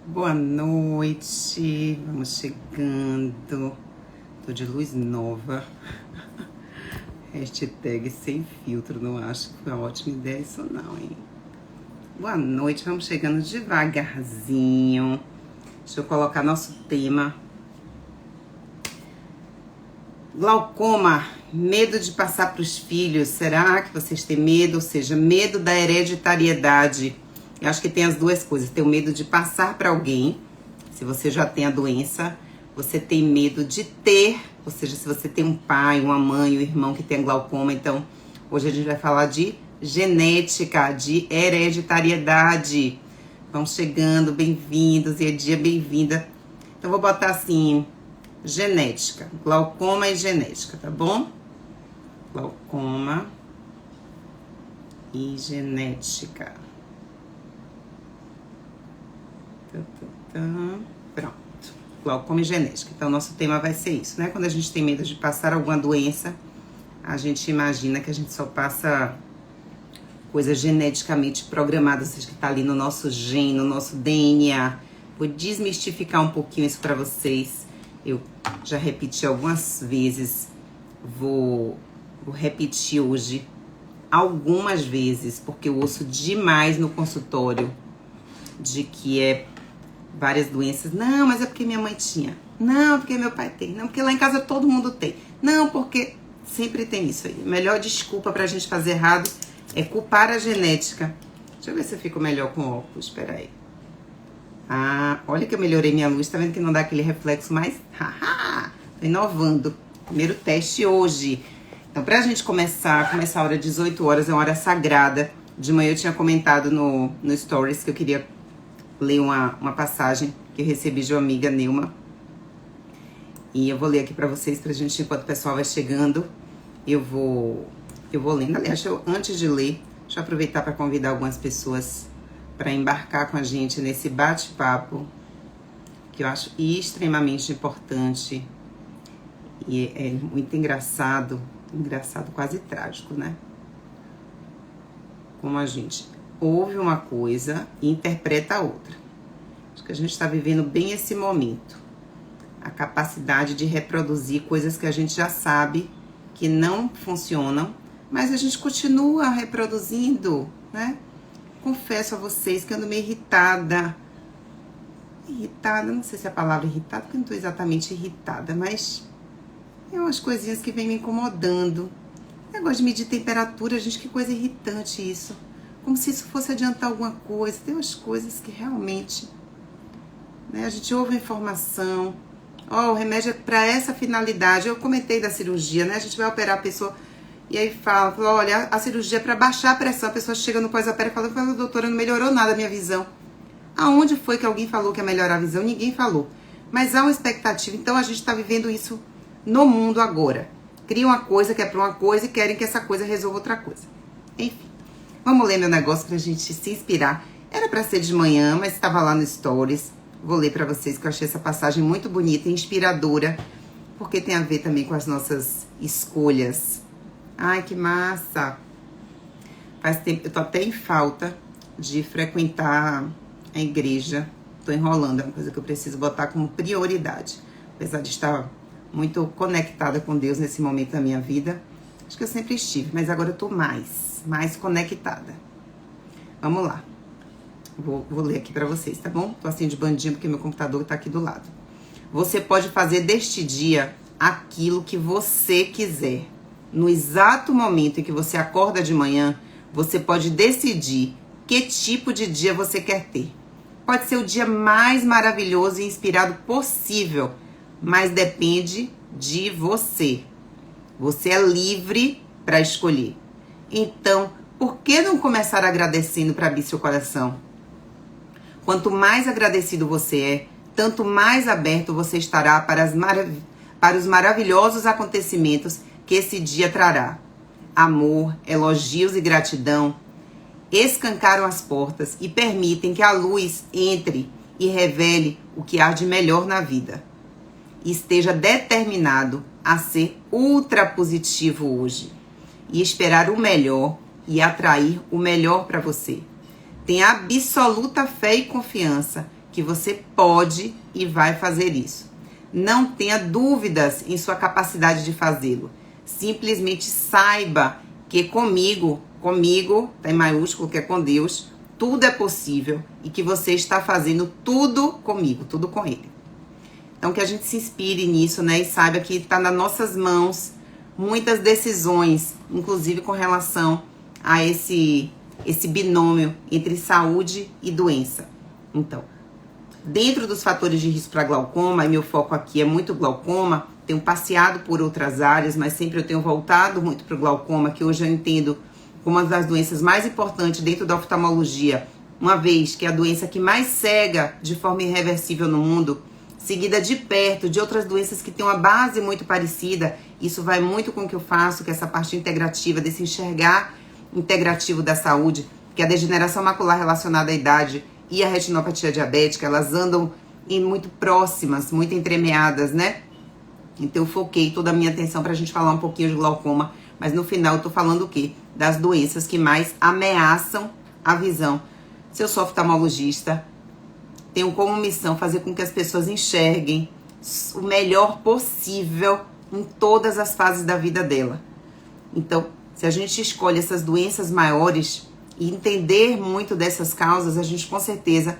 Boa noite, vamos chegando. Tô de luz nova. Hashtag sem filtro, não acho que foi uma ótima ideia isso não, hein? Boa noite, vamos chegando devagarzinho. Deixa eu colocar nosso tema. Glaucoma, medo de passar para os filhos. Será que vocês têm medo? Ou seja, medo da hereditariedade. Eu acho que tem as duas coisas. Tem o medo de passar para alguém, se você já tem a doença. Você tem medo de ter, ou seja, se você tem um pai, uma mãe, um irmão que tem glaucoma. Então, hoje a gente vai falar de genética, de hereditariedade. Vão chegando, bem-vindos, e dia bem-vinda. Então, vou botar assim, genética, glaucoma e genética, tá bom? Glaucoma e genética. Pronto. Glaucoma e genética. Então, nosso tema vai ser isso, né? Quando a gente tem medo de passar alguma doença, a gente imagina que a gente só passa coisas geneticamente programadas, ou seja, que tá ali no nosso gene, no nosso DNA. Vou desmistificar um pouquinho isso para vocês. Eu já repeti algumas vezes, vou repetir hoje algumas vezes, porque eu ouço demais no consultório de que é várias doenças. Não, mas é porque minha mãe tinha. Não, porque meu pai tem. Não, porque lá em casa todo mundo tem. Não, porque sempre tem isso aí. A melhor desculpa pra gente fazer errado é culpar a genética. Deixa eu ver se eu fico melhor com óculos. Espera aí. Ah, olha que eu melhorei minha luz. Tá vendo que não dá aquele reflexo mais? Haha! Tô inovando. Primeiro teste hoje. Então, pra gente começar a hora 18 horas, é uma hora sagrada. De manhã eu tinha comentado no Stories que eu queria ler uma passagem que eu recebi de uma amiga, Nilma. E eu vou ler aqui pra vocês, pra gente, enquanto o pessoal vai chegando, eu vou lendo. Aliás, antes de ler, deixa eu aproveitar para convidar algumas pessoas para embarcar com a gente nesse bate-papo, que eu acho extremamente importante. E é muito engraçado, quase trágico, né? Como a gente ouve uma coisa e interpreta a outra. Acho que a gente está vivendo bem esse momento. A capacidade de reproduzir coisas que a gente já sabe que não funcionam, mas a gente continua reproduzindo, né? Confesso a vocês que eu ando meio irritada. Irritada, não sei se é a palavra irritada, porque eu não estou exatamente irritada, mas é umas coisinhas que vem me incomodando. Negócio de medir temperatura, gente, que coisa irritante isso. Como se isso fosse adiantar alguma coisa. Tem umas coisas que realmente, né, a gente ouve a informação. Ó, o remédio é para essa finalidade. Eu comentei da cirurgia, né? A gente vai operar a pessoa e aí fala, olha, a cirurgia é para baixar a pressão. A pessoa chega no pós-opera e fala, doutora, não melhorou nada a minha visão. Aonde foi que alguém falou que ia melhorar a visão? Ninguém falou. Mas há uma expectativa. Então a gente está vivendo isso no mundo agora. Cria uma coisa que é para uma coisa e querem que essa coisa resolva outra coisa. Enfim. Vamos ler meu negócio pra gente se inspirar. Era pra ser de manhã, mas estava lá no Stories. Vou ler pra vocês que eu achei essa passagem muito bonita e inspiradora, porque tem a ver também com as nossas escolhas. Ai, que massa! Faz tempo, eu tô até em falta de frequentar a igreja. Tô enrolando, é uma coisa que eu preciso botar como prioridade. Apesar de estar muito conectada com Deus nesse momento da minha vida. Acho que eu sempre estive, mas agora eu tô mais conectada. Vamos lá. Vou ler aqui pra vocês, tá bom? Tô assim de bandinho porque meu computador tá aqui do lado. Você pode fazer deste dia aquilo que você quiser. No exato momento em que você acorda de manhã, você pode decidir que tipo de dia você quer ter. Pode ser o dia mais maravilhoso e inspirado possível, mas depende de você. Você é livre para escolher. Então, por que não começar agradecendo para abrir seu coração? Quanto mais agradecido você é, tanto mais aberto você estará para os maravilhosos acontecimentos que esse dia trará. Amor, elogios e gratidão escancaram as portas e permitem que a luz entre e revele o que há de melhor na vida. Esteja determinado a ser ultra positivo hoje e esperar o melhor e atrair o melhor para você. Tenha absoluta fé e confiança que você pode e vai fazer isso. Não tenha dúvidas em sua capacidade de fazê-lo. Simplesmente saiba que comigo, tá em maiúsculo, que é com Deus, tudo é possível e que você está fazendo tudo comigo, tudo com Ele. Então que a gente se inspire nisso, né? E saiba que está nas nossas mãos muitas decisões, inclusive com relação a esse binômio entre saúde e doença. Então, dentro dos fatores de risco para glaucoma, e meu foco aqui é muito glaucoma, tenho passeado por outras áreas, mas sempre eu tenho voltado muito para o glaucoma, que hoje eu entendo como uma das doenças mais importantes dentro da oftalmologia, uma vez que é a doença que mais cega de forma irreversível no mundo, seguida de perto de outras doenças que têm uma base muito parecida. Isso vai muito com o que eu faço, que é essa parte integrativa, desse enxergar integrativo da saúde, que é a degeneração macular relacionada à idade e a retinopatia diabética, elas andam muito próximas, muito entremeadas, né? Então eu foquei toda a minha atenção pra gente falar um pouquinho de glaucoma, mas no final eu tô falando o quê? Das doenças que mais ameaçam a visão. Se eu sou oftalmologista, tenho como missão fazer com que as pessoas enxerguem o melhor possível em todas as fases da vida dela. Então, se a gente escolhe essas doenças maiores e entender muito dessas causas, a gente com certeza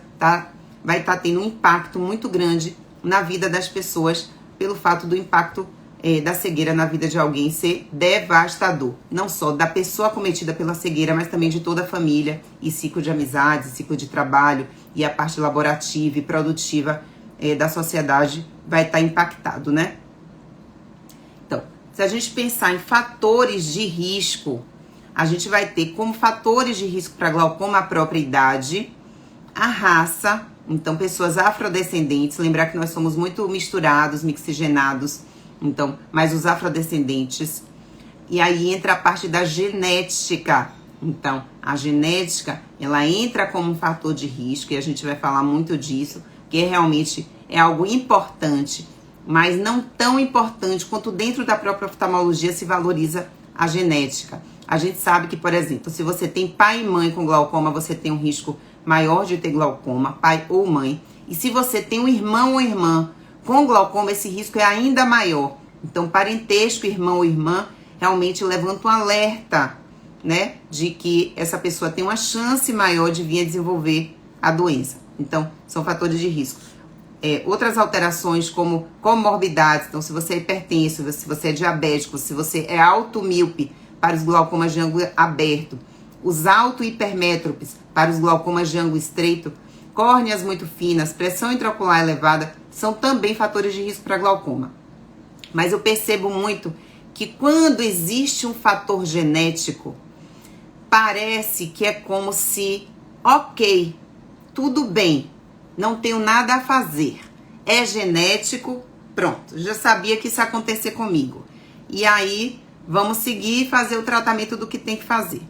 vai estar tendo um impacto muito grande na vida das pessoas, pelo fato do impacto da cegueira na vida de alguém ser devastador. Não só da pessoa acometida pela cegueira, mas também de toda a família e ciclo de amizades, ciclo de trabalho e a parte laborativa e produtiva da sociedade vai estar impactado, né? Então, se a gente pensar em fatores de risco, a gente vai ter como fatores de risco para glaucoma a própria idade, a raça, então pessoas afrodescendentes, lembrar que nós somos muito misturados, mixigenados, então, mas os afrodescendentes. E aí entra a parte da genética. Então, a genética, ela entra como um fator de risco, e a gente vai falar muito disso, que realmente é algo importante, mas não tão importante quanto dentro da própria oftalmologia se valoriza a genética. A gente sabe que, por exemplo, se você tem pai e mãe com glaucoma, você tem um risco maior de ter glaucoma, pai ou mãe. E se você tem um irmão ou irmã com glaucoma, esse risco é ainda maior. Então, parentesco, irmão ou irmã, realmente levanta um alerta, né, de que essa pessoa tem uma chance maior de vir a desenvolver a doença. Então, são fatores de risco. Outras alterações como comorbidades, então se você é hipertenso, se você é diabético, se você é automíope para os glaucomas de ângulo aberto, os auto-hipermétropes para os glaucomas de ângulo estreito, córneas muito finas, pressão intraocular elevada, são também fatores de risco para glaucoma. Mas eu percebo muito que quando existe um fator genético, parece que é como se, ok, tudo bem, não tenho nada a fazer, é genético, pronto, já sabia que isso ia acontecer comigo. E aí, vamos seguir e fazer o tratamento do que tem que fazer.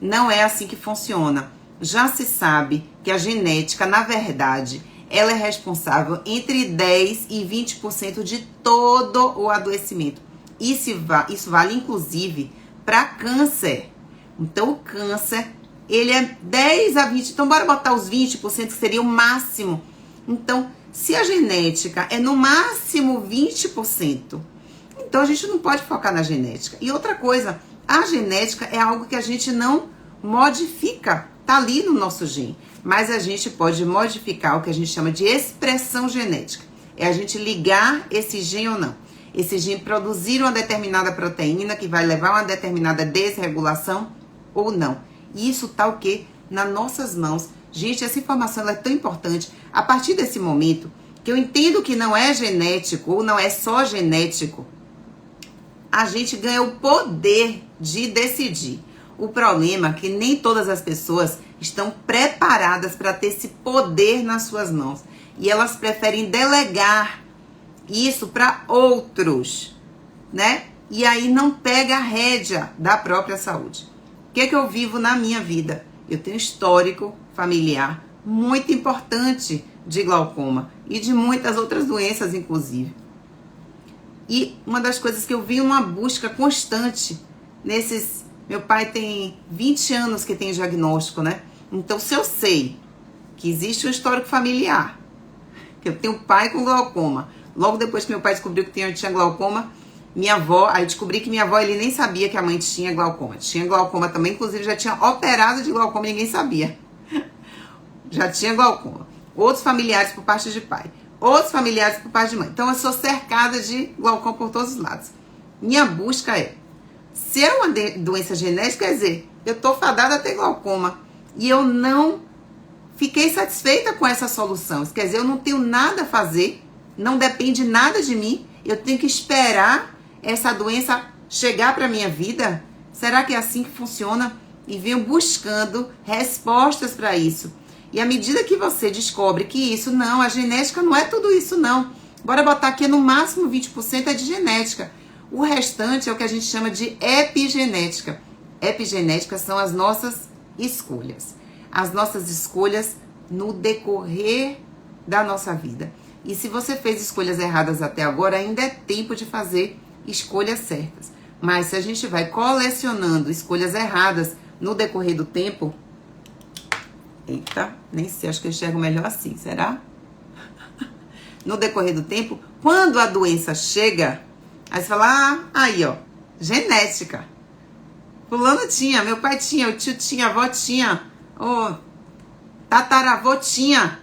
Não é assim que funciona. Já se sabe que a genética, na verdade, ela é responsável entre 10% e 20% de todo o adoecimento. Isso vale, inclusive, para câncer. Então, o câncer, ele é 10 a 20%. Então, bora botar os 20%, que seria o máximo. Então, se a genética é no máximo 20%, então a gente não pode focar na genética. E outra coisa, a genética é algo que a gente não modifica. Tá ali no nosso gene. Mas a gente pode modificar o que a gente chama de expressão genética. É a gente ligar esse gene ou não. Esse gene produzir uma determinada proteína que vai levar a uma determinada desregulação ou não. E isso tá o quê? Nas nossas mãos. Gente, essa informação ela é tão importante. A partir desse momento, que eu entendo que não é genético ou não é só genético, a gente ganha o poder de decidir. O problema é que nem todas as pessoas estão preparadas para ter esse poder nas suas mãos. E elas preferem delegar isso para outros, né? E aí não pega a rédea da própria saúde. O que é que eu vivo na minha vida? Eu tenho um histórico familiar muito importante de glaucoma e de muitas outras doenças, inclusive. E uma das coisas que eu vi uma busca constante nesses... Meu pai tem 20 anos que tem diagnóstico, né? Então, se eu sei que existe um histórico familiar. Que eu tenho pai com glaucoma. Logo depois que meu pai descobriu que eu tinha glaucoma, minha avó, aí descobri que minha avó, ele nem sabia que a mãe tinha glaucoma. Tinha glaucoma também, inclusive já tinha operado de glaucoma e ninguém sabia. Já tinha glaucoma. Outros familiares por parte de pai. Outros familiares por parte de mãe. Então eu sou cercada de glaucoma por todos os lados. Minha busca é, se é uma doença genética, quer dizer, eu tô fadada a ter glaucoma. E eu não fiquei satisfeita com essa solução. Isso quer dizer, eu não tenho nada a fazer, não depende nada de mim. Eu tenho que esperar essa doença chegar para minha vida? Será que é assim que funciona? E venho buscando respostas para isso. E à medida que você descobre que isso não, a genética não é tudo isso não. Bora botar aqui no máximo 20% é de genética. O restante é o que a gente chama de epigenética. Epigenética são as nossas escolhas. As nossas escolhas no decorrer da nossa vida. E se você fez escolhas erradas até agora, ainda é tempo de fazer escolhas certas. Mas se a gente vai colecionando escolhas erradas no decorrer do tempo... Eita, nem sei, acho que eu enxergo melhor assim, será? No decorrer do tempo, quando a doença chega, aí você fala, aí ó, genética. Fulano tinha, meu pai tinha, o tio tinha, a avó tinha, o tataravô tinha.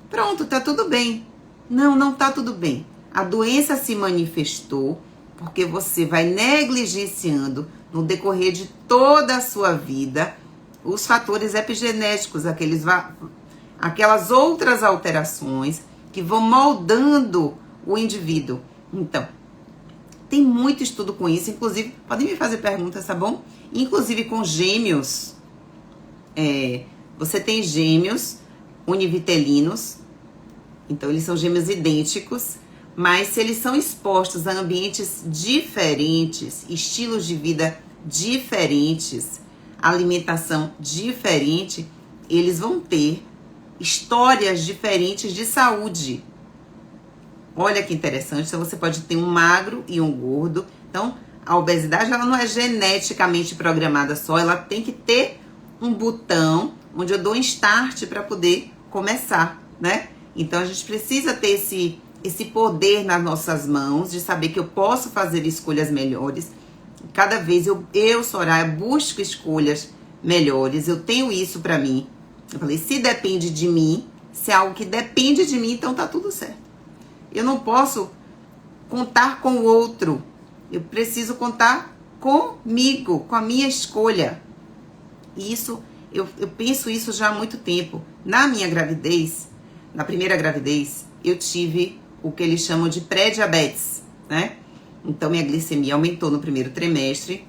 Pronto, tá tudo bem. Não, não tá tudo bem. A doença se manifestou porque você vai negligenciando no decorrer de toda a sua vida os fatores epigenéticos, aquelas outras alterações que vão moldando o indivíduo. Então, tem muito estudo com isso, inclusive, podem me fazer perguntas, tá bom? Inclusive com gêmeos, você tem gêmeos univitelinos, então eles são gêmeos idênticos, mas se eles são expostos a ambientes diferentes, estilos de vida diferentes, alimentação diferente, eles vão ter histórias diferentes de saúde. Olha que interessante, então você pode ter um magro e um gordo. Então, a obesidade ela não é geneticamente programada só, ela tem que ter um botão onde eu dou um start para poder começar, né? Então, a gente precisa ter esse poder nas nossas mãos de saber que eu posso fazer escolhas melhores. Cada vez eu, Soraya, busco escolhas melhores. Eu tenho isso pra mim. Eu falei, se depende de mim, se é algo que depende de mim, então tá tudo certo. Eu não posso contar com o outro. Eu preciso contar comigo, com a minha escolha. E isso, eu penso isso já há muito tempo. Na minha gravidez, na primeira gravidez, eu tive o que eles chamam de pré-diabetes, né? Então, minha glicemia aumentou no primeiro trimestre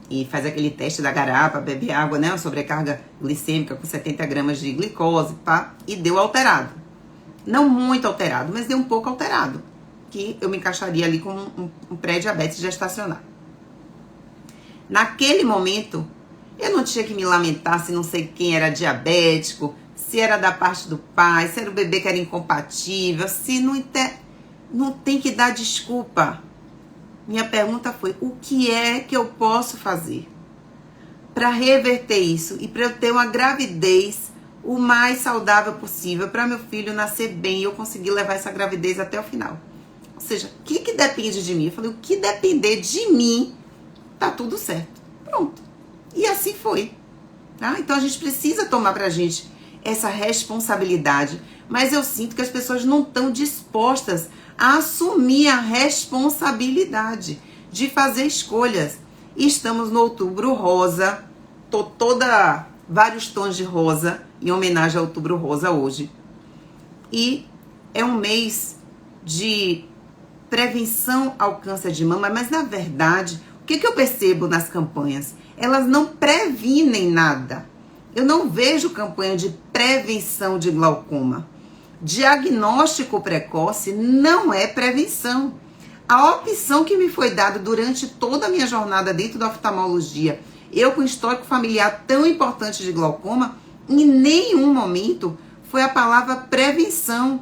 e faz aquele teste da garapa, bebe água, né? Uma sobrecarga glicêmica com 70 gramas de glicose, pá, e deu alterado. Não muito alterado, mas deu um pouco alterado, que eu me encaixaria ali com um pré-diabetes gestacional. Naquele momento, eu não tinha que me lamentar se não sei quem era diabético, se era da parte do pai, se era o bebê que era incompatível, se não tem que dar desculpa. Minha pergunta foi, o que é que eu posso fazer para reverter isso e para eu ter uma gravidez o mais saudável possível, para meu filho nascer bem e eu conseguir levar essa gravidez até o final? Ou seja, o que depende de mim? Eu falei, o que depender de mim, tá tudo certo. Pronto. E assim foi. Tá? Então a gente precisa tomar pra gente essa responsabilidade, mas eu sinto que as pessoas não estão dispostas a assumir a responsabilidade de fazer escolhas. Estamos no Outubro Rosa, tô toda vários tons de rosa, em homenagem ao Outubro Rosa hoje. E é um mês de prevenção ao câncer de mama, mas na verdade, o que eu percebo nas campanhas? Elas não previnem nada. Eu não vejo campanha de prevenção de glaucoma. Diagnóstico precoce não é prevenção. A opção que me foi dada durante toda a minha jornada dentro da oftalmologia, eu com histórico familiar tão importante de glaucoma, em nenhum momento foi a palavra prevenção.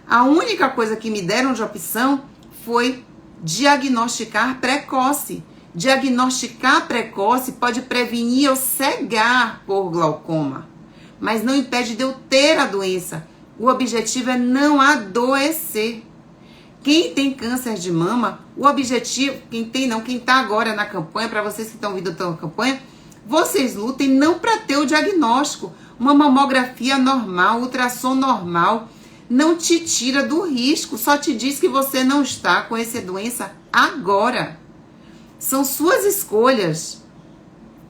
A única coisa que me deram de opção foi diagnosticar precoce. Diagnosticar precoce pode prevenir eu cegar por glaucoma. mas não impede de eu ter a doença. O objetivo é não adoecer. Quem tem câncer de mama, o objetivo, quem tá agora na campanha, para vocês que estão ouvindo a campanha, vocês lutem não para ter o diagnóstico. Uma mamografia normal, ultrassom normal, não te tira do risco, só te diz que você não está com essa doença agora. São suas escolhas.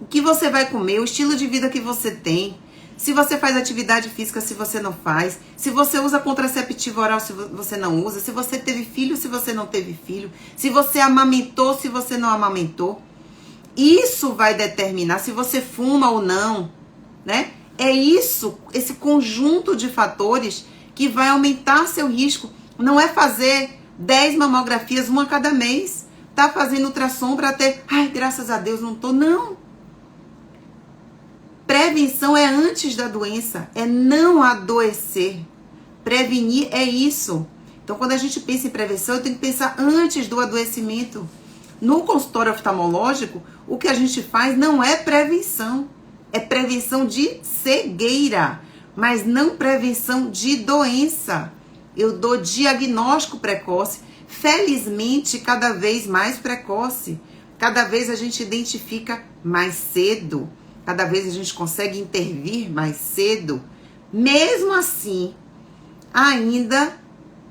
O que você vai comer, o estilo de vida que você tem, se você faz atividade física, se você não faz, se você usa contraceptivo oral, se você não usa, se você teve filho, se você não teve filho, se você amamentou, se você não amamentou. Isso vai determinar se você fuma ou não, né? É isso, esse conjunto de fatores que vai aumentar seu risco. Não é fazer 10 mamografias, uma a cada mês. Tá fazendo ultrassom para ter, ai, graças a Deus não tô, não. Prevenção é antes da doença, é não adoecer. Prevenir é isso. Então, quando a gente pensa em prevenção, eu tenho que pensar antes do adoecimento. No consultório oftalmológico, o que a gente faz não é prevenção. É prevenção de cegueira, mas não prevenção de doença. Eu dou diagnóstico precoce, felizmente cada vez mais precoce. Cada vez a gente identifica mais cedo. Cada vez a gente consegue intervir mais cedo. Mesmo assim, ainda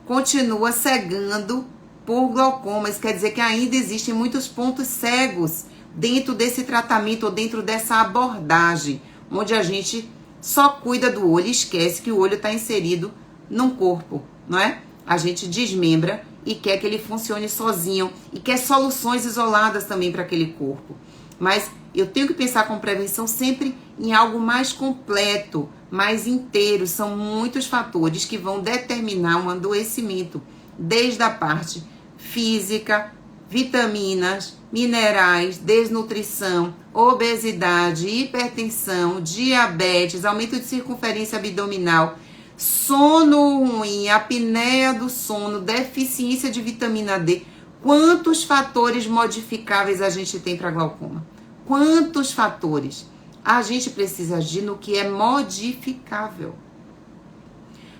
continua cegando por glaucoma. Isso quer dizer que ainda existem muitos pontos cegos dentro desse tratamento ou dentro dessa abordagem, onde a gente só cuida do olho e esquece que o olho está inserido num corpo, não é? A gente desmembra e quer que ele funcione sozinho e quer soluções isoladas também para aquele corpo. Mas eu tenho que pensar com prevenção sempre em algo mais completo, mais inteiro. São muitos fatores que vão determinar um adoecimento, desde a parte física, vitaminas, minerais, desnutrição, obesidade, hipertensão, diabetes, aumento de circunferência abdominal, sono ruim, apneia do sono, deficiência de vitamina D. Quantos fatores modificáveis a gente tem para glaucoma? Quantos fatores? A gente precisa agir no que é modificável.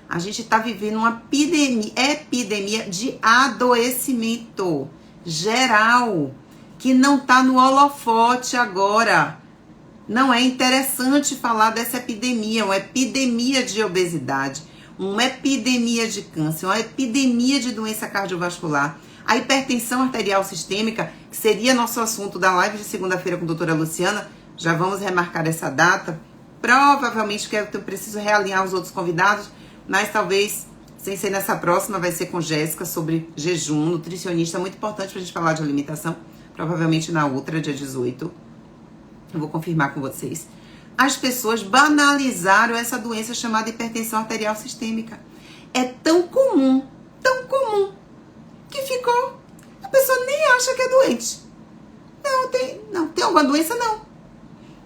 A gente está vivendo uma epidemia de adoecimento geral, que não está no holofote agora. Não é interessante falar dessa epidemia, uma epidemia de obesidade, uma epidemia de câncer, uma epidemia de doença cardiovascular. A hipertensão arterial sistêmica, que seria nosso assunto da live de segunda-feira com a doutora Luciana, já vamos remarcar essa data. Provavelmente que eu preciso realinhar os outros convidados, mas talvez, sem ser nessa próxima, vai ser com Jéssica sobre jejum, nutricionista, muito importante pra gente falar de alimentação. Provavelmente na outra, dia 18. Eu vou confirmar com vocês. As pessoas banalizaram essa doença chamada hipertensão arterial sistêmica. É tão comum, que ficou. A pessoa nem acha que é doente. Não, tem alguma doença? Não.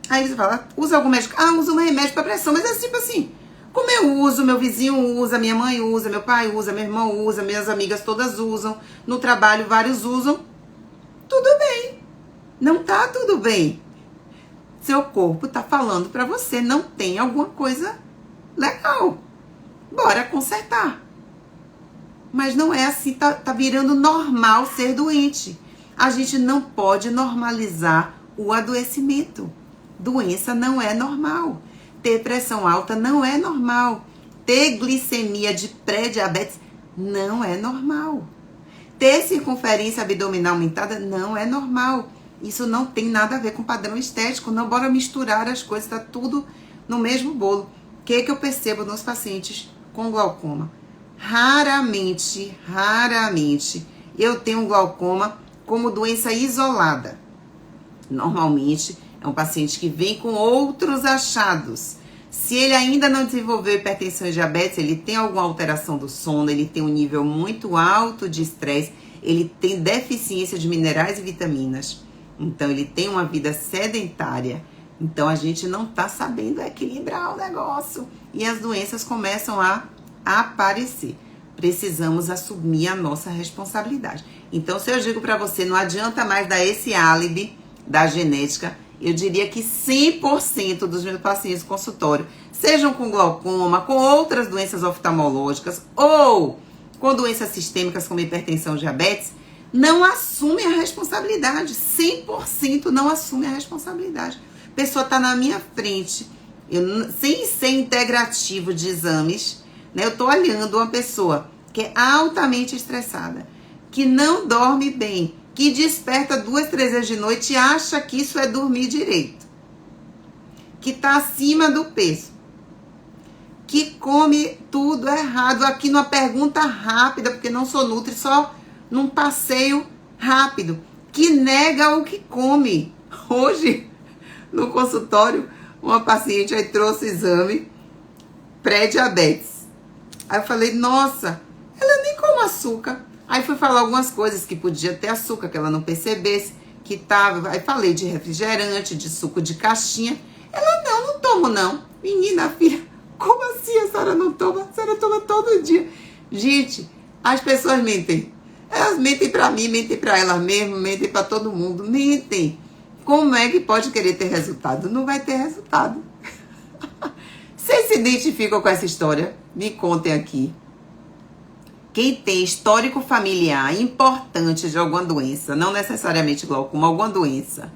Aí você fala, usa algum médico? Ah, usa um remédio para pressão. Mas é tipo assim, como eu uso, meu vizinho usa, minha mãe usa, meu pai usa, meu irmão usa, minhas amigas todas usam, no trabalho vários usam. Tudo bem. Não tá tudo bem. Seu corpo tá falando para você, não tem alguma coisa legal. Bora consertar. Mas não é assim, tá virando normal ser doente. A gente não pode normalizar o adoecimento. Doença não é normal. Ter pressão alta não é normal. Ter glicemia de pré-diabetes não é normal. Ter circunferência abdominal aumentada não é normal. Isso não tem nada a ver com padrão estético. Não, bora misturar as coisas, tá tudo no mesmo bolo. O que eu percebo nos pacientes com glaucoma? Raramente, eu tenho glaucoma como doença isolada. Normalmente, é um paciente que vem com outros achados. Se ele ainda não desenvolveu hipertensão e diabetes, ele tem alguma alteração do sono, ele tem um nível muito alto de estresse, ele tem deficiência de minerais e vitaminas. Então, ele tem uma vida sedentária. Então, a gente não está sabendo equilibrar o negócio. E as doenças começam a aparecer. Precisamos assumir a nossa responsabilidade. Então, se eu digo para você, não adianta mais dar esse álibi da genética, eu diria que 100% dos meus pacientes no consultório sejam com glaucoma, com outras doenças oftalmológicas ou com doenças sistêmicas como hipertensão, diabetes, não assume a responsabilidade. 100% não assume a responsabilidade. A pessoa está na minha frente, sem ser integrativo de exames, né? Eu estou olhando uma pessoa que é altamente estressada, que não dorme bem, que desperta 2, 3 vezes de noite e acha que isso é dormir direito, que está acima do peso, que come tudo errado, aqui numa pergunta rápida, porque não sou nutri, só num passeio rápido, que nega o que come. Hoje, no consultório, uma paciente aí trouxe exame pré-diabetes. Aí eu falei, nossa, ela nem come açúcar. Aí fui falar algumas coisas que podia ter açúcar, que ela não percebesse, que tava. Aí falei de refrigerante, de suco de caixinha. Ela, não tomo não. Menina, filha, como assim a senhora não toma? A senhora toma todo dia. Gente, as pessoas mentem. Elas mentem pra mim, mentem pra elas mesmas, mentem pra todo mundo. Mentem. Como é que pode querer ter resultado? Não vai ter resultado. Vocês se identificam com essa história? Me contem aqui. Quem tem histórico familiar importante de alguma doença, não necessariamente glaucoma, alguma doença.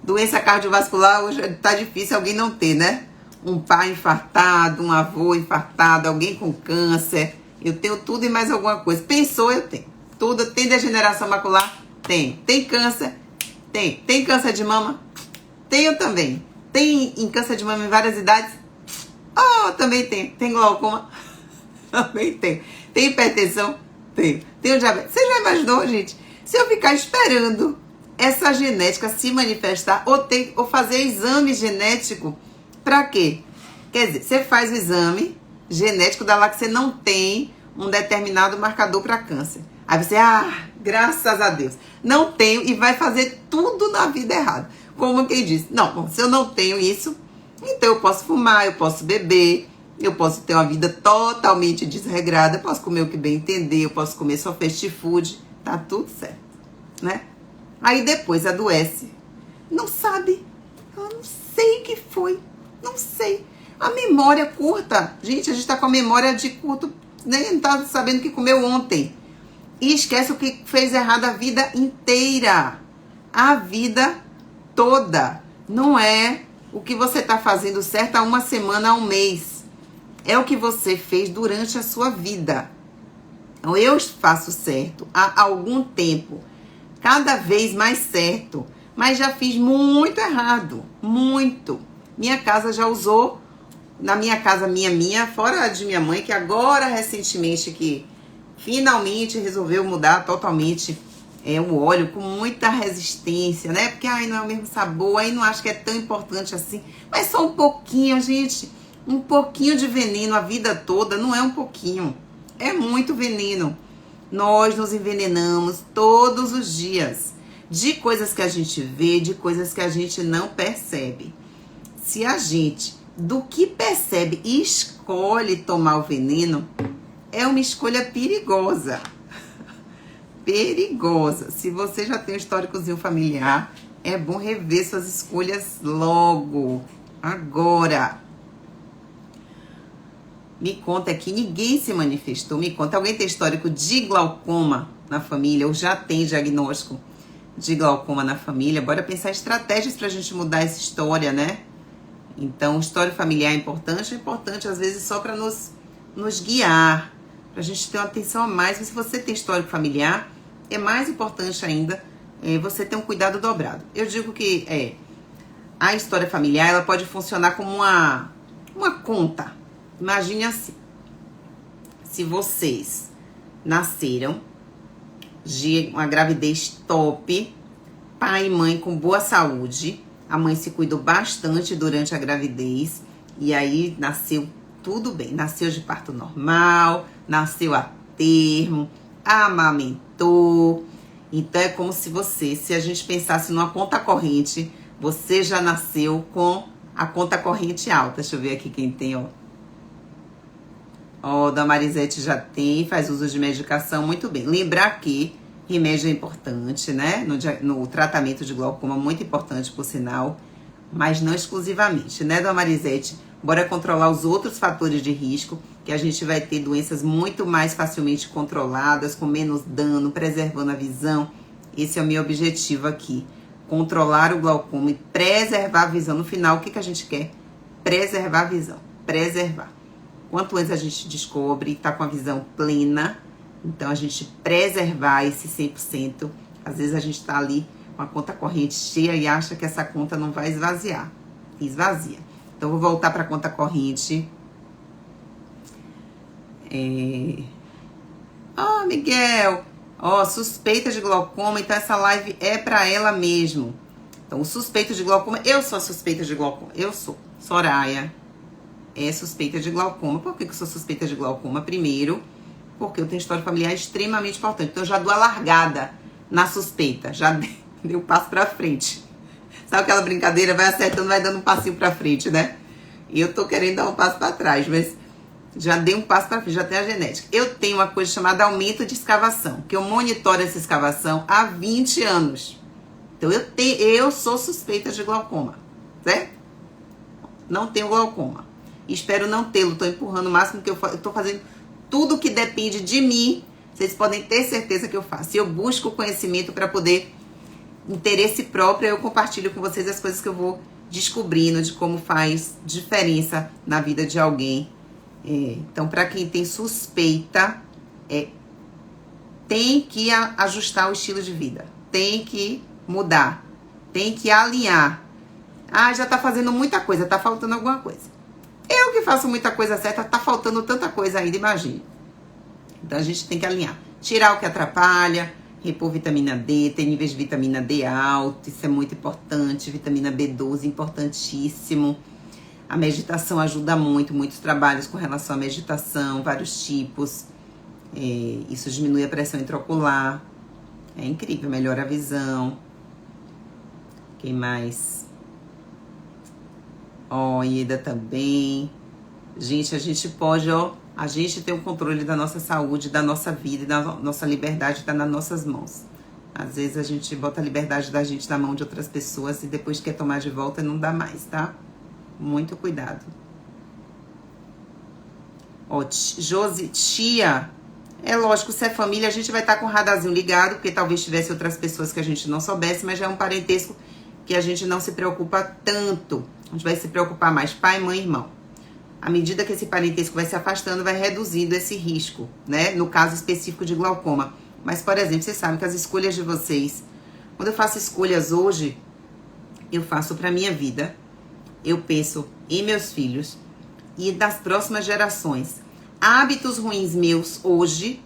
Doença cardiovascular, hoje tá difícil alguém não ter, né? Um pai infartado, um avô infartado, alguém com câncer. Eu tenho tudo e mais alguma coisa. Pensou, eu tenho. Tudo. Tem degeneração macular? Tem. Tem câncer? Tem. Tem câncer de mama? Tenho também. Tem em câncer de mama em várias idades? Oh, também tem. Tem glaucoma? Também tem. Tem hipertensão? Tem. Tem o diabetes? Você já imaginou, gente? Se eu ficar esperando essa genética se manifestar ou fazer exame genético, pra quê? Quer dizer, você faz o exame genético, dá lá que você não tem um determinado marcador para câncer. Aí você, graças a Deus, não tenho, e vai fazer tudo na vida errado. Como quem diz, não, bom, se eu não tenho isso, então eu posso fumar, eu posso beber, eu posso ter uma vida totalmente desregrada, eu posso comer o que bem entender, eu posso comer só fast food, tá tudo certo, né? Aí depois adoece, não sabe, eu não sei o que foi, não sei. A memória curta, gente, a gente tá com a memória de curto, nem tá sabendo o que comeu ontem. E esquece o que fez errado a vida inteira. A vida toda. Não é o que você tá fazendo certo há uma semana, há um mês. É o que você fez durante a sua vida. Então, eu faço certo há algum tempo. Cada vez mais certo. Mas já fiz muito errado. Muito. Minha casa já usou. Na minha casa, minha, fora de minha mãe, que agora, recentemente, que finalmente resolveu mudar totalmente o óleo, com muita resistência, né? Porque, não é o mesmo sabor, aí não acho que é tão importante assim. Mas só um pouquinho, gente. Um pouquinho de veneno a vida toda, não é um pouquinho. É muito veneno. Nós nos envenenamos todos os dias. De coisas que a gente vê, de coisas que a gente não percebe. Se a gente, do que percebe e escolhe tomar o veneno, é uma escolha perigosa. Perigosa. Se você já tem um históricozinho familiar, é bom rever suas escolhas logo. Agora. Me conta aqui, ninguém se manifestou. Me conta, alguém tem histórico de glaucoma na família ou já tem diagnóstico de glaucoma na família? Bora pensar estratégias pra gente mudar essa história, né? Então, história familiar é importante às vezes só para nos guiar, pra gente ter uma atenção a mais. Mas se você tem histórico familiar, é mais importante ainda você ter um cuidado dobrado. Eu digo que a história familiar, ela pode funcionar como uma conta. Imagine assim, se vocês nasceram de uma gravidez top, pai e mãe com boa saúde, a mãe se cuidou bastante durante a gravidez e aí nasceu tudo bem, nasceu de parto normal, nasceu a termo, amamentou. Então é como se a gente pensasse numa conta corrente, você já nasceu com a conta corrente alta. Deixa eu ver aqui quem tem, da Marisete já tem, faz uso de medicação, muito bem. Lembrar que remédio é importante, né? No tratamento de glaucoma, muito importante, por sinal, mas não exclusivamente, né, Dona Marisete? Bora controlar os outros fatores de risco, que a gente vai ter doenças muito mais facilmente controladas, com menos dano, preservando a visão. Esse é o meu objetivo aqui. Controlar o glaucoma e preservar a visão. No final, o que a gente quer? Preservar a visão. Preservar. Quanto antes a gente descobre e tá com a visão plena, então a gente preservar esse 100%. Às vezes a gente tá ali com a conta corrente cheia e acha que essa conta não vai esvaziar. Esvazia. Então, eu vou voltar para a conta corrente. Miguel. Suspeita de glaucoma. Então, essa live é para ela mesmo. Então, o suspeito de glaucoma. Eu sou a suspeita de glaucoma. Eu sou. Soraya é suspeita de glaucoma. Por que eu sou suspeita de glaucoma? Primeiro, porque eu tenho história familiar extremamente importante. Então, eu já dou a largada na suspeita. Já dei um passo para frente. Sabe aquela brincadeira? Vai acertando, vai dando um passinho pra frente, né? E eu tô querendo dar um passo pra trás, mas já dei um passo pra frente, já tenho a genética. Eu tenho uma coisa chamada aumento de escavação, que eu monitoro essa escavação há 20 anos. Então, eu sou suspeita de glaucoma, certo? Não tenho glaucoma. Espero não tê-lo, tô empurrando o máximo que eu tô fazendo tudo que depende de mim. Vocês podem ter certeza que eu faço. E eu busco conhecimento para poder... interesse próprio, eu compartilho com vocês as coisas que eu vou descobrindo de como faz diferença na vida de alguém. Então, para quem tem suspeita, tem que ajustar o estilo de vida, tem que mudar, tem que alinhar. Já tá fazendo muita coisa, tá faltando alguma coisa. Eu que faço muita coisa certa, tá faltando tanta coisa ainda, imagine. Então, a gente tem que alinhar, tirar o que atrapalha, repor vitamina D, ter níveis de vitamina D alto, isso é muito importante. Vitamina B12, importantíssimo. A meditação ajuda muito, muitos trabalhos com relação à meditação, vários tipos. Isso diminui a pressão intraocular. É incrível, melhora a visão. Quem mais? Ieda também. Gente, a gente pode, a gente tem o controle da nossa saúde, da nossa vida e da nossa liberdade, tá nas nossas mãos. Às vezes a gente bota a liberdade da gente na mão de outras pessoas e depois quer tomar de volta e não dá mais, tá? Muito cuidado. Josi, tia, é lógico, se é família, a gente vai estar com o radarzinho ligado, porque talvez tivesse outras pessoas que a gente não soubesse, mas já é um parentesco que a gente não se preocupa tanto. A gente vai se preocupar mais pai, mãe, irmão. À medida que esse parentesco vai se afastando, vai reduzindo esse risco, né? No caso específico de glaucoma. Mas, por exemplo, vocês sabem que as escolhas de vocês... Quando eu faço escolhas hoje, eu faço para minha vida. Eu penso em meus filhos e das próximas gerações. Hábitos ruins meus hoje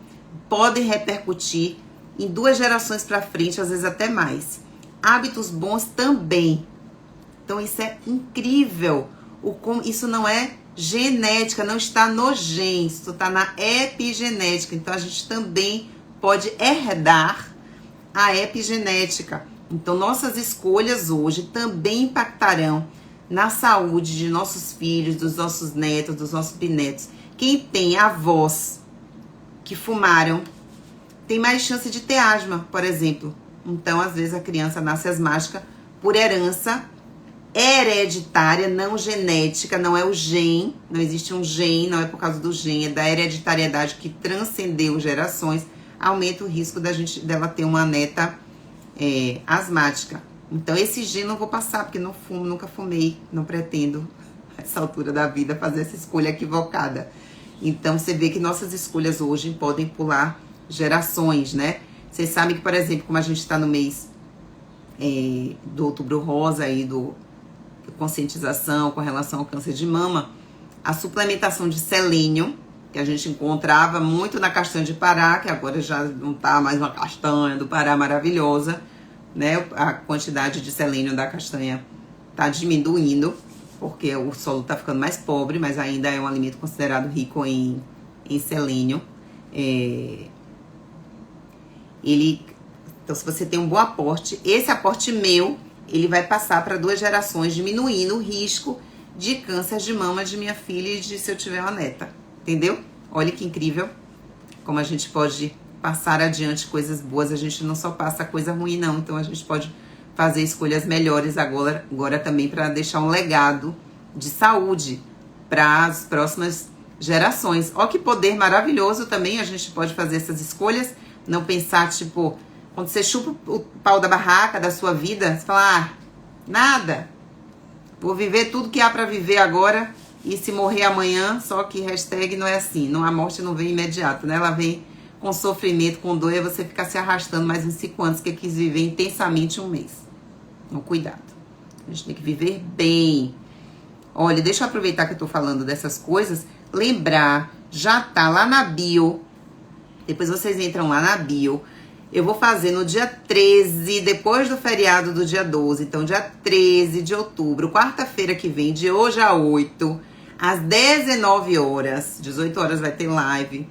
podem repercutir em 2 gerações para frente, às vezes até mais. Hábitos bons também. Então, isso é incrível. Isso não é... genética, não está no genes, isso está na epigenética. Então, a gente também pode herdar a epigenética. Então, nossas escolhas hoje também impactarão na saúde de nossos filhos, dos nossos netos, dos nossos bisnetos. Quem tem avós que fumaram tem mais chance de ter asma, por exemplo. Então, às vezes, a criança nasce asmática por herança hereditária, não genética, não é o gene, não existe um gene, não é por causa do gene, é da hereditariedade que transcendeu gerações, aumenta o risco dela ter uma neta asmática. Então, esse gene não vou passar, porque não fumo, nunca fumei, não pretendo, nessa altura da vida, fazer essa escolha equivocada. Então, você vê que nossas escolhas hoje podem pular gerações, né? Vocês sabem que, por exemplo, como a gente está no mês do Outubro Rosa e do conscientização com relação ao câncer de mama, a suplementação de selênio, que a gente encontrava muito na castanha de Pará, que agora já não tá mais uma castanha do Pará maravilhosa, né? A quantidade de selênio da castanha tá diminuindo, porque o solo tá ficando mais pobre, mas ainda é um alimento considerado rico em selênio. Então, se você tem um bom aporte, esse aporte meu, ele vai passar para 2 gerações, diminuindo o risco de câncer de mama de minha filha e de se eu tiver uma neta. Entendeu? Olha que incrível como a gente pode passar adiante coisas boas. A gente não só passa coisa ruim, não. Então, a gente pode fazer escolhas melhores agora também para deixar um legado de saúde para as próximas gerações. Ó, que poder maravilhoso também a gente pode fazer essas escolhas. Não pensar, tipo, quando você chupa o pau da barraca da sua vida, você fala, nada, vou viver tudo que há para viver agora e se morrer amanhã, só que hashtag não é assim, não, a morte não vem imediata, né? Ela vem com sofrimento, com dor, e você fica se arrastando mais uns 5 anos que quis viver intensamente um mês. Então, cuidado. A gente tem que viver bem. Olha, deixa eu aproveitar que eu tô falando dessas coisas, lembrar, já tá lá na bio, depois vocês entram lá na bio, eu vou fazer no dia 13, depois do feriado do dia 12, então dia 13 de outubro, quarta-feira que vem, de hoje a 8, às 19 horas, 18 horas vai ter live,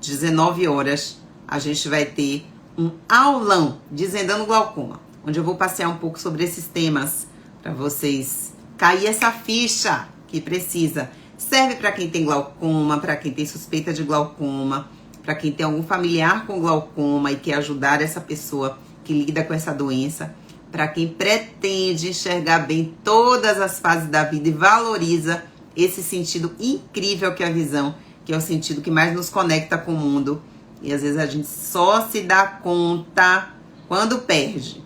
19 horas a gente vai ter um aulão Desvendando Glaucoma, onde eu vou passear um pouco sobre esses temas para vocês cair essa ficha que precisa. Serve para quem tem glaucoma, para quem tem suspeita de glaucoma, para quem tem algum familiar com glaucoma e quer ajudar essa pessoa que lida com essa doença, para quem pretende enxergar bem todas as fases da vida e valoriza esse sentido incrível que é a visão, que é o sentido que mais nos conecta com o mundo. E às vezes a gente só se dá conta quando perde.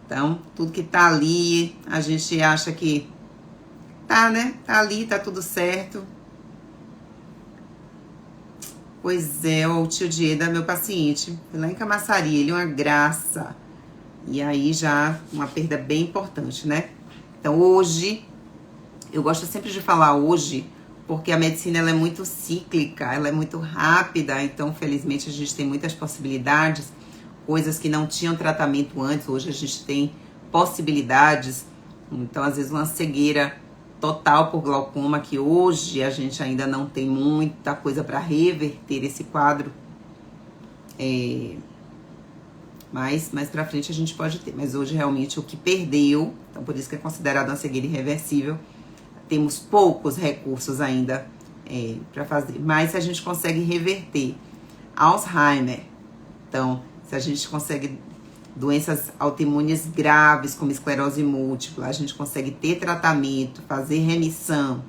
Então, tudo que tá ali, a gente acha que tá, né? Tá ali, tá tudo certo. Pois é, o tio Dieda, meu paciente, foi lá em Camaçari, ele é uma graça. E aí já uma perda bem importante, né? Então hoje, eu gosto sempre de falar hoje, porque a medicina ela é muito cíclica, ela é muito rápida, então felizmente a gente tem muitas possibilidades, coisas que não tinham tratamento antes, hoje a gente tem possibilidades. Então às vezes uma cegueira total por glaucoma, que hoje a gente ainda não tem muita coisa para reverter esse quadro. Mas mais para frente a gente pode ter. Mas hoje realmente o que perdeu, então por isso que é considerado uma cegueira irreversível, temos poucos recursos ainda para fazer. Mas se a gente consegue reverter Alzheimer, então se a gente consegue doenças autoimunes graves, como esclerose múltipla, a gente consegue ter tratamento, fazer remissão,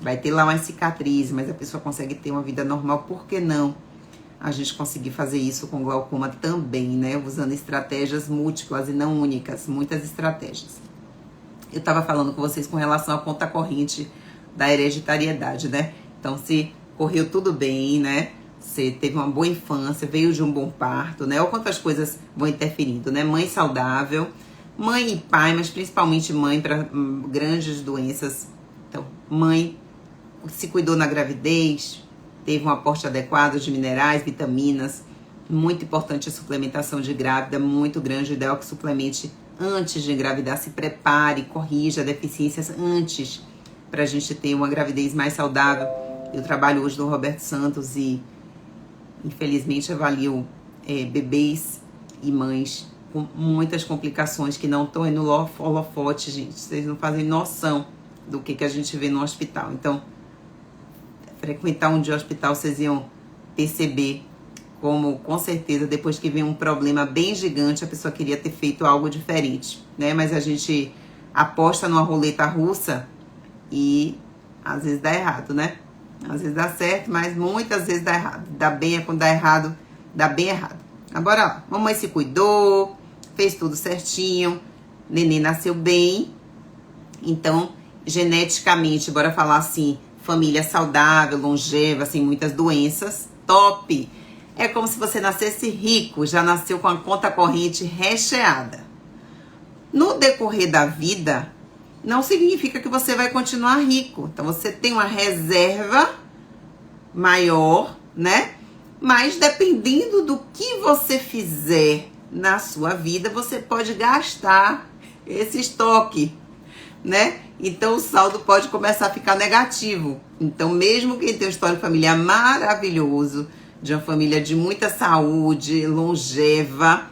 vai ter lá uma cicatriz, mas a pessoa consegue ter uma vida normal, por que não a gente conseguir fazer isso com glaucoma também, né? Usando estratégias múltiplas e não únicas, muitas estratégias. Eu tava falando com vocês com relação à conta corrente da hereditariedade, né? Então, se correu tudo bem, né? Você teve uma boa infância, veio de um bom parto, né? Ou quantas coisas vão interferindo, né? Mãe saudável, mãe e pai, mas principalmente mãe para grandes doenças. Então, mãe se cuidou na gravidez, teve um aporte adequado de minerais, vitaminas. Muito importante a suplementação de grávida, muito grande. O ideal que suplemente antes de engravidar, se prepare, corrija deficiências antes, para a gente ter uma gravidez mais saudável. Eu trabalho hoje no Roberto Santos e infelizmente avalio bebês e mães com muitas complicações que não estão no holofote, gente. Vocês não fazem noção do que a gente vê no hospital. Então, frequentar um dia o hospital, vocês iam perceber como, com certeza, depois que vem um problema bem gigante, a pessoa queria ter feito algo diferente, né? Mas a gente aposta numa roleta russa e às vezes dá errado, né? Às vezes dá certo, mas muitas vezes dá errado. Dá bem é quando dá errado, dá bem errado. Agora, ó, mamãe se cuidou, fez tudo certinho, neném nasceu bem. Então, geneticamente, bora falar assim, família saudável, longeva, sem muitas doenças, top! É como se você nascesse rico, já nasceu com a conta corrente recheada. No decorrer da vida, não significa que você vai continuar rico. Então, você tem uma reserva maior, né? Mas dependendo do que você fizer na sua vida, você pode gastar esse estoque, né? Então, o saldo pode começar a ficar negativo. Então, mesmo quem tem um histórico familiar maravilhoso, de uma família de muita saúde, longeva,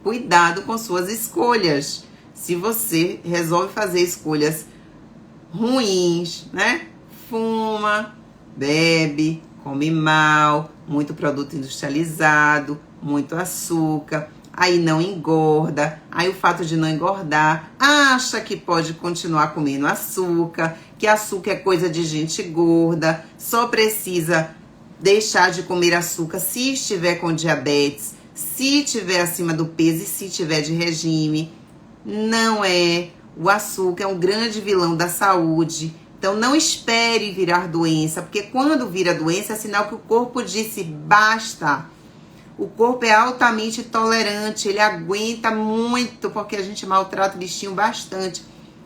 cuidado com suas escolhas. Se você resolve fazer escolhas ruins, né? Fuma, bebe, come mal, muito produto industrializado, muito açúcar, aí não engorda, aí o fato de não engordar, acha que pode continuar comendo açúcar, que açúcar é coisa de gente gorda, só precisa deixar de comer açúcar se estiver com diabetes, se estiver acima do peso e se estiver de regime. Não é. O açúcar é um grande vilão da saúde. Então não espere virar doença, porque quando vira doença é sinal que o corpo disse basta. O corpo é altamente tolerante, ele aguenta muito, porque a gente maltrata o bichinho bastante.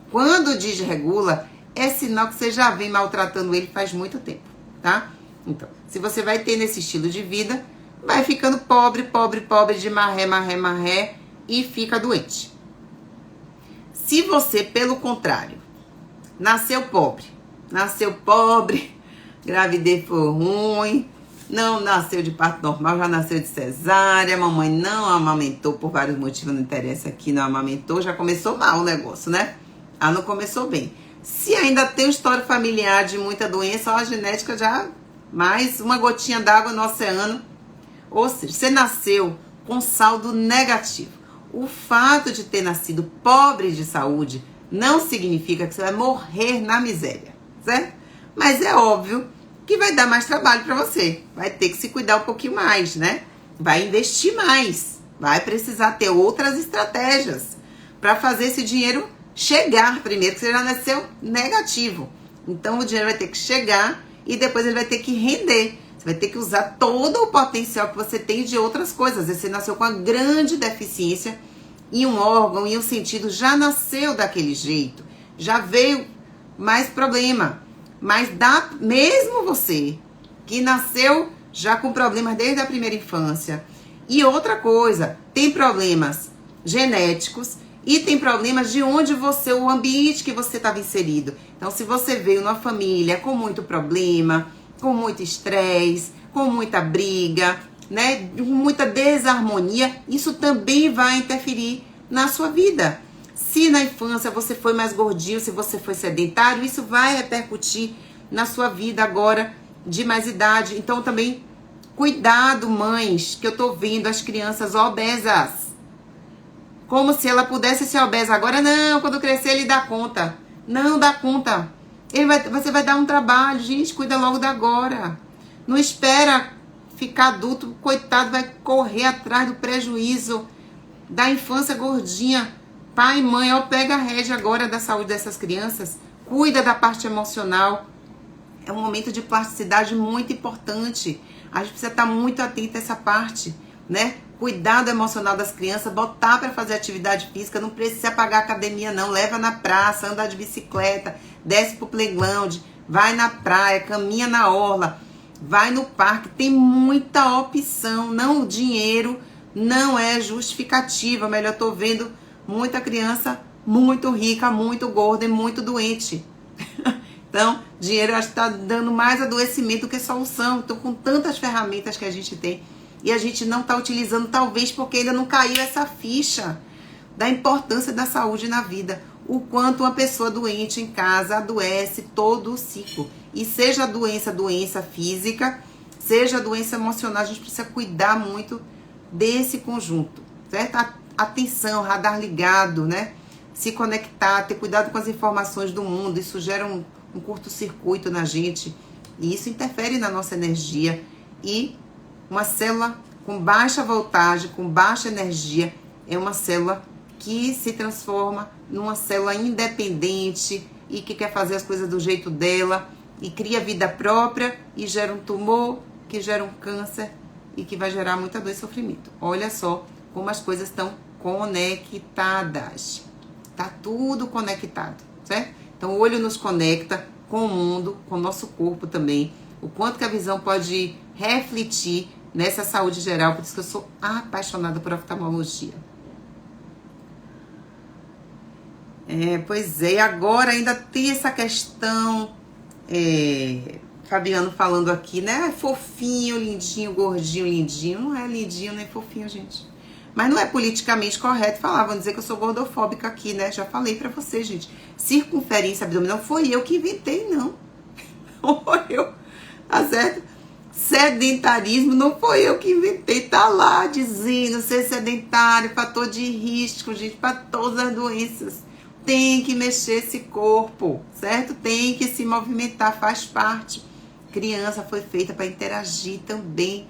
Quando desregula, é sinal que você já vem maltratando ele faz muito tempo, tá? Então, se você vai ter nesse estilo de vida, vai ficando pobre, pobre, pobre, de marré, marré, marré, e fica doente. Se você, pelo contrário, nasceu pobre, gravidez foi ruim, não nasceu de parto normal, já nasceu de cesárea, mamãe não amamentou por vários motivos, não interessa aqui, não amamentou, já começou mal o negócio, né? Ah, não começou bem. Se ainda tem história familiar de muita doença, ó, a genética já, mais uma gotinha d'água no oceano. Ou seja, você nasceu com saldo negativo. O fato de ter nascido pobre de saúde não significa que você vai morrer na miséria, certo? Mas é óbvio que vai dar mais trabalho para você. Vai ter que se cuidar um pouquinho mais, né? Vai investir mais. Vai precisar ter outras estratégias para fazer esse dinheiro chegar primeiro, que você já nasceu negativo. Então o dinheiro vai ter que chegar e depois ele vai ter que render. Você vai ter que usar todo o potencial que você tem de outras coisas. Às vezes você nasceu com uma grande deficiência em um órgão, em um sentido, já nasceu daquele jeito, já veio mais problema. Mas mesmo você que nasceu já com problemas desde a primeira infância. E outra coisa, tem problemas genéticos e tem problemas de onde você, o ambiente que você estava inserido. Então, se você veio numa família com muito problema, com muito estresse, com muita briga, né, com muita desarmonia, isso também vai interferir na sua vida. Se na infância você foi mais gordinho, se você foi sedentário, isso vai repercutir na sua vida agora de mais idade. Então também, cuidado, mães, que eu tô vendo as crianças obesas. Como se ela pudesse ser obesa agora. Não, quando crescer ele dá conta. Não dá conta. Você vai dar um trabalho, gente, cuida logo da agora. Não espera ficar adulto, coitado, vai correr atrás do prejuízo da infância gordinha. Pai e mãe, ó, pega a rédea agora da saúde dessas crianças, cuida da parte emocional. É um momento de plasticidade muito importante. A gente precisa estar muito atento a essa parte, né? Cuidado emocional das crianças, botar para fazer atividade física, não precisa pagar academia não, leva na praça, anda de bicicleta, desce pro playground, vai na praia, caminha na orla, vai no parque, tem muita opção. Não, o dinheiro não é justificativa, mas eu tô vendo muita criança muito rica, muito gorda e muito doente. Então, dinheiro acho que está dando mais adoecimento do que solução. Então, com tantas ferramentas que a gente tem e a gente não está utilizando, talvez porque ainda não caiu essa ficha da importância da saúde na vida. O quanto uma pessoa doente em casa adoece todo o ciclo. E seja a doença física, seja a doença emocional, a gente precisa cuidar muito desse conjunto, certo? Atenção, radar ligado, né? Se conectar, ter cuidado com as informações do mundo. Isso gera um curto-circuito na gente e isso interfere na nossa energia. E uma célula com baixa voltagem, com baixa energia, é uma célula que se transforma numa célula independente e que quer fazer as coisas do jeito dela e cria vida própria e gera um tumor, que gera um câncer e que vai gerar muita dor e sofrimento. Olha só como as coisas estão conectadas. Tá tudo conectado, certo? Então o olho nos conecta com o mundo, com o nosso corpo também. O quanto que a visão pode refletir nessa saúde geral. Por isso que eu sou apaixonada por oftalmologia. Pois é, e agora ainda tem essa questão, Fabiano falando aqui, né? Fofinho, lindinho, gordinho, lindinho. Não é lindinho nem fofinho, gente. Mas não é politicamente correto falar, vão dizer que eu sou gordofóbica aqui, né? Já falei pra vocês, gente. Circunferência abdominal foi eu que inventei, não. Ou eu, tá certo? sedentarismo não foi eu que inventei, tá lá dizendo ser sedentário, fator de risco, gente, para todas as doenças. Tem que mexer esse corpo, certo? Tem que se movimentar, faz parte. Criança foi feita para interagir também.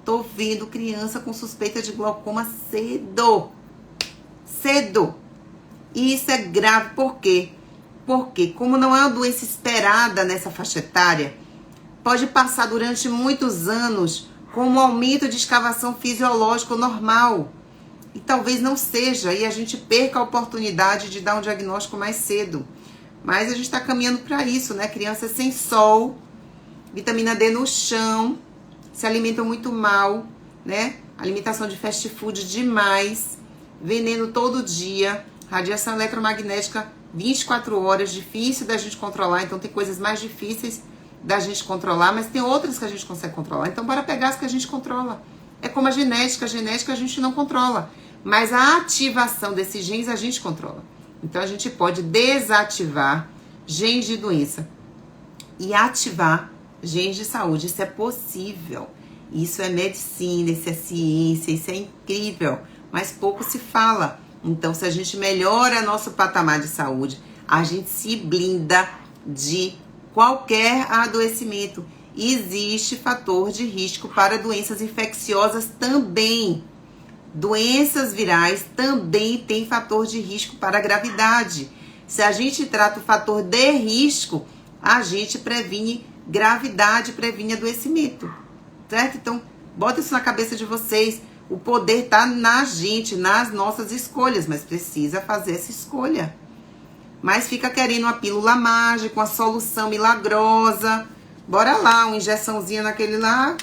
Tô vendo criança com suspeita de glaucoma cedo. Cedo. E isso é grave, por quê? Porque como não é uma doença esperada nessa faixa etária, pode passar durante muitos anos com um aumento de escavação fisiológico normal. E talvez não seja, e a gente perca a oportunidade de dar um diagnóstico mais cedo. Mas a gente está caminhando para isso, né? Crianças sem sol, vitamina D no chão, se alimentam muito mal, né? Alimentação de fast food demais, veneno todo dia, radiação eletromagnética 24 horas, difícil da gente controlar. Então tem coisas mais difíceis da gente controlar, mas tem outras que a gente consegue controlar. Então bora pegar as que a gente controla. É como a genética a gente não controla, mas a ativação desses genes a gente controla. Então a gente pode desativar genes de doença e ativar genes de saúde. Isso é possível. Isso é medicina, isso é ciência, isso é incrível, mas pouco se fala. Então se a gente melhora nosso patamar de saúde, a gente se blinda de qualquer adoecimento. Existe fator de risco para doenças infecciosas também. Doenças virais também tem fator de risco para a gravidade. Se a gente trata o fator de risco, a gente previne gravidade, previne adoecimento. Certo? Então, bota isso na cabeça de vocês. O poder está na gente, nas nossas escolhas, mas precisa fazer essa escolha. Mas fica querendo uma pílula mágica, uma solução milagrosa. Bora lá, uma injeçãozinha naquele lá.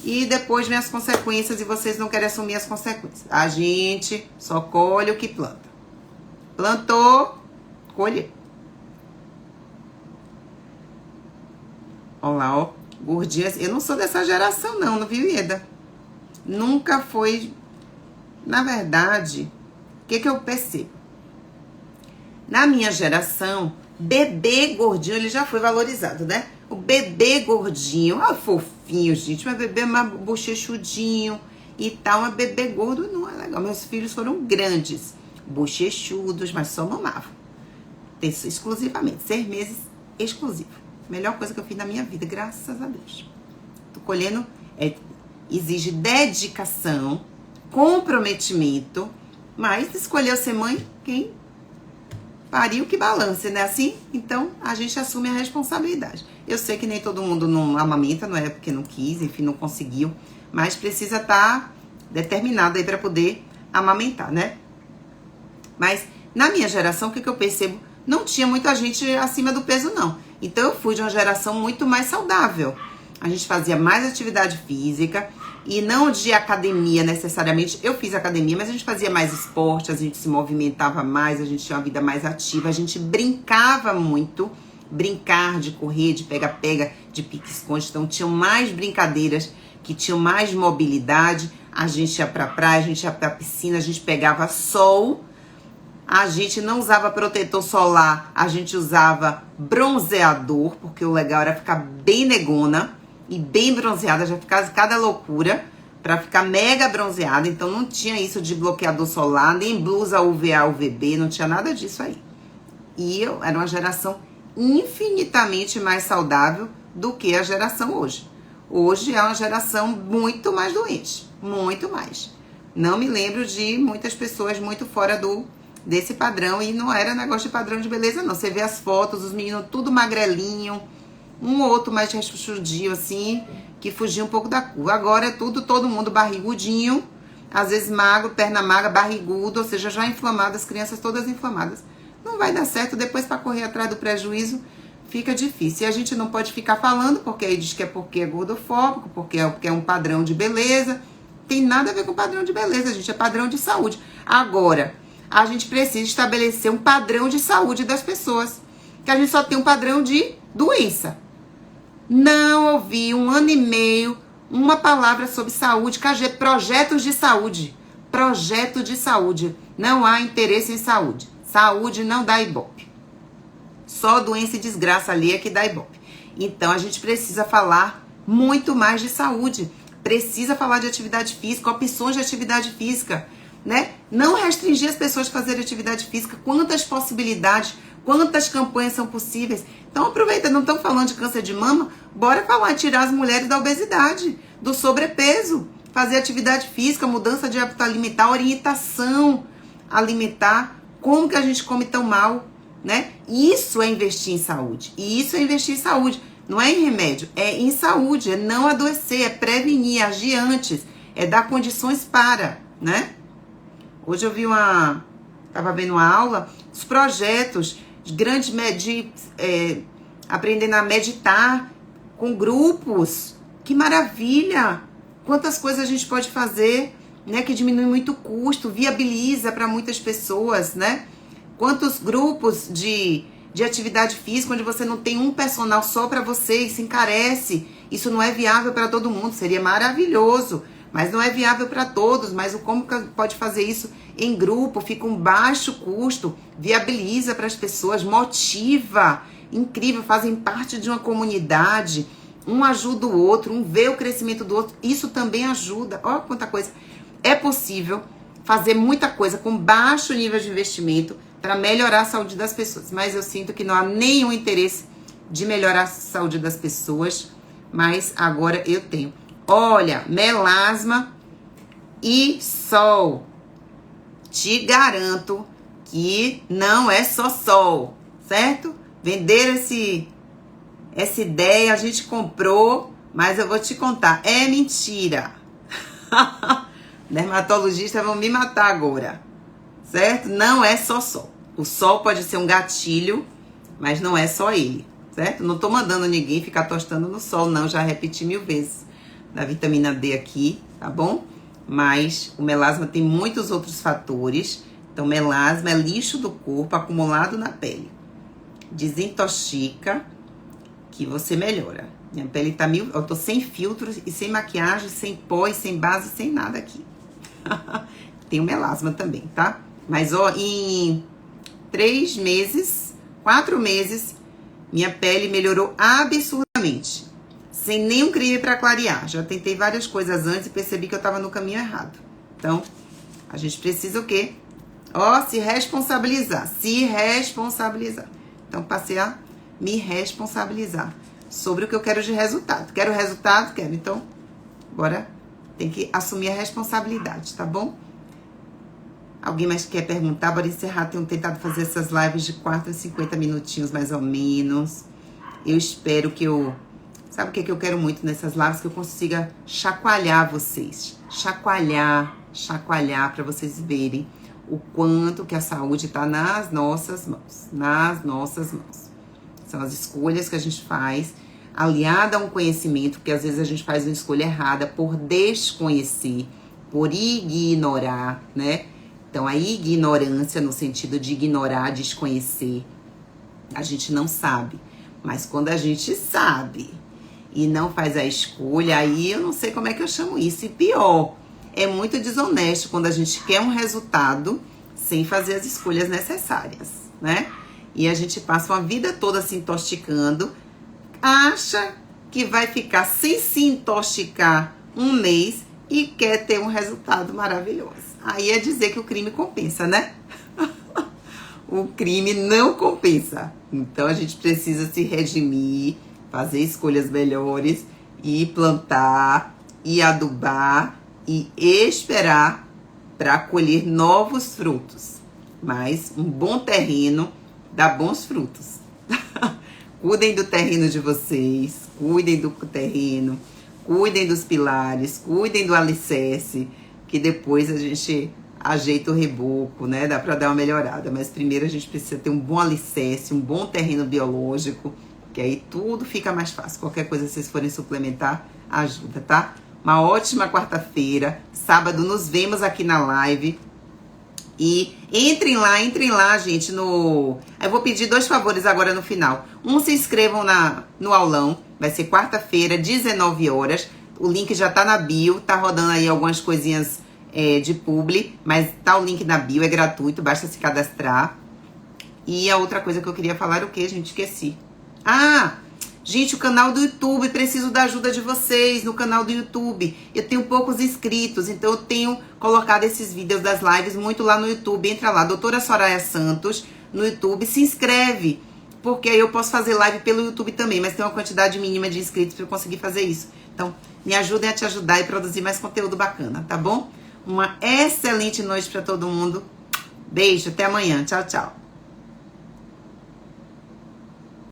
E depois vem as consequências e vocês não querem assumir as consequências. A gente só colhe o que planta. Plantou, colhe. Olha lá, ó. Gordinhas. Eu não sou dessa geração não viu, Ieda? Nunca foi. Na verdade, o que eu percebo? Na minha geração, bebê gordinho, ele já foi valorizado, né? O bebê gordinho, fofinho, gente, mas bebê mais bochechudinho e tal, mas bebê gordo não é legal. Meus filhos foram grandes, bochechudos, mas só mamavam. Exclusivamente, 6 meses exclusivo. Melhor coisa que eu fiz na minha vida, graças a Deus. Tô colhendo, exige dedicação, comprometimento, mas escolheu ser mãe, quem pariu que balance, né? Assim, então a gente assume a responsabilidade. Eu sei que nem todo mundo não amamenta, não é porque não quis, enfim, não conseguiu, mas precisa estar determinado aí para poder amamentar, né? Mas na minha geração, o que eu percebo? Não tinha muita gente acima do peso, não. Então eu fui de uma geração muito mais saudável. A gente fazia mais atividade física e não de academia necessariamente. Eu fiz academia, mas a gente fazia mais esporte, a gente se movimentava mais, a gente tinha uma vida mais ativa, a gente brincava muito. Brincar de correr, de pega-pega, de pique-esconde. Então tinham mais brincadeiras que tinham mais mobilidade. A gente ia pra praia, a gente ia pra piscina, a gente pegava sol. A gente não usava protetor solar, a gente usava bronzeador, porque o legal era ficar bem negona e bem bronzeada, já ficava cada loucura pra ficar mega bronzeada. Então não tinha isso de bloqueador solar, nem blusa UVA, UVB, não tinha nada disso aí. E eu era uma geração infinitamente mais saudável do que a geração hoje. Hoje é uma geração muito mais doente, muito mais. Não me lembro de muitas pessoas muito fora desse padrão, e não era negócio de padrão de beleza, não. Você vê as fotos, os meninos tudo magrelinho, um ou outro mais rechonchudinho, assim, que fugia um pouco da cor. Agora é todo mundo barrigudinho, às vezes magro, perna magra, barrigudo, ou seja, já inflamado, as crianças todas inflamadas. Não vai dar certo, depois para correr atrás do prejuízo fica difícil. E a gente não pode ficar falando, porque aí diz que é porque é gordofóbico, porque é um padrão de beleza. Tem nada a ver com padrão de beleza, gente, é padrão de saúde. Agora, a gente precisa estabelecer um padrão de saúde das pessoas, que a gente só tem um padrão de doença. Não ouvi 1 ano e meio uma palavra sobre saúde, projetos de saúde. Projeto de saúde. Não há interesse em saúde. Saúde não dá ibope. Só doença e desgraça ali é que dá ibope. Então a gente precisa falar muito mais de saúde. Precisa falar de atividade física, opções de atividade física, né? Não restringir as pessoas a fazerem atividade física. Quantas possibilidades, quantas campanhas são possíveis. Então aproveita, não estão falando de câncer de mama? Bora falar, tirar as mulheres da obesidade, do sobrepeso, fazer atividade física, mudança de hábito alimentar, orientação alimentar, como que a gente come tão mal, né? Isso é investir em saúde. E isso é investir em saúde. Não é em remédio, é em saúde, é não adoecer, é prevenir, agir antes, é dar condições para, né? Hoje eu vi tava vendo uma aula, os projetos grandes de aprendendo a meditar com grupos. Que maravilha! Quantas coisas a gente pode fazer, né? Que diminui muito o custo, viabiliza para muitas pessoas, né? Quantos grupos de atividade física onde você não tem um personal só para você e se encarece. Isso não é viável para todo mundo, seria maravilhoso, mas não é viável para todos. Mas como pode fazer isso em grupo, fica um baixo custo, viabiliza para as pessoas, motiva, incrível, fazem parte de uma comunidade, um ajuda o outro, um vê o crescimento do outro, isso também ajuda. Olha quanta coisa. É possível fazer muita coisa com baixo nível de investimento para melhorar a saúde das pessoas, mas eu sinto que não há nenhum interesse de melhorar a saúde das pessoas, mas agora eu tenho. Olha, melasma e sol. Te garanto que não é só sol, certo? Venderam essa ideia, a gente comprou, mas eu vou te contar, é mentira. Dermatologistas vão me matar agora, certo? Não é só sol. O sol pode ser um gatilho, mas não é só ele, certo? Não tô mandando ninguém ficar tostando no sol, não. Já repeti 1000 vezes da vitamina D aqui, tá bom? Mas o melasma tem muitos outros fatores. Então, melasma é lixo do corpo acumulado na pele. Desintoxica, que você melhora. Minha pele tá eu tô sem filtros e sem maquiagem, sem pó, e sem base, sem nada aqui. Tem o melasma também, tá? Mas, ó, em 4 meses, minha pele melhorou absurdamente. Sem nenhum creme pra clarear. Já tentei várias coisas antes e percebi que eu tava no caminho errado. Então, a gente precisa o quê? Ó, se responsabilizar. Se responsabilizar. Então, passei a me responsabilizar sobre o que eu quero de resultado. Quero resultado? Quero. Então, agora tem que assumir a responsabilidade, tá bom? Alguém mais quer perguntar? Bora encerrar. Tenho tentado fazer essas lives de 40 a 50 minutinhos, mais ou menos. Eu espero que Sabe o que eu quero muito nessas lives? Que eu consiga chacoalhar vocês. Chacoalhar para vocês verem o quanto que a saúde está nas nossas mãos. Nas nossas mãos. São as escolhas que a gente faz, aliada a um conhecimento, porque às vezes a gente faz uma escolha errada por desconhecer, por ignorar, né? Então, a ignorância, no sentido de ignorar, desconhecer, a gente não sabe. Mas quando a gente sabe e não faz a escolha, aí eu não sei como é que eu chamo isso. E pior, é muito desonesto quando a gente quer um resultado sem fazer as escolhas necessárias, né? E a gente passa uma vida toda se intoxicando, acha que vai ficar sem se intoxicar um mês e quer ter um resultado maravilhoso. Aí é dizer que o crime compensa, né? O crime não compensa. Então a gente precisa se redimir, fazer escolhas melhores e plantar, e adubar e esperar para colher novos frutos. Mas um bom terreno dá bons frutos. Cuidem do terreno de vocês, cuidem do terreno, cuidem dos pilares, cuidem do alicerce, que depois a gente ajeita o reboco, né? Dá para dar uma melhorada, mas primeiro a gente precisa ter um bom alicerce, um bom terreno biológico, que aí tudo fica mais fácil. Qualquer coisa que vocês forem suplementar, ajuda, tá? Uma ótima quarta-feira. Sábado nos vemos aqui na live. E entrem lá, gente, Eu vou pedir 2 favores agora no final. Se inscrevam no aulão. Vai ser quarta-feira, 19 horas. O link já tá na bio. Tá rodando aí algumas coisinhas de publi. Mas tá o link na bio, é gratuito. Basta se cadastrar. E a outra coisa que eu queria falar era o quê, gente? Esqueci. Gente, o canal do YouTube, preciso da ajuda de vocês no canal do YouTube. Eu tenho poucos inscritos, então eu tenho colocado esses vídeos das lives muito lá no YouTube. Entra lá, Doutora Soraya Santos, no YouTube, se inscreve, porque aí eu posso fazer live pelo YouTube também, mas tem uma quantidade mínima de inscritos para eu conseguir fazer isso. Então, me ajudem a te ajudar e produzir mais conteúdo bacana, tá bom? Uma excelente noite para todo mundo. Beijo, até amanhã. Tchau, tchau.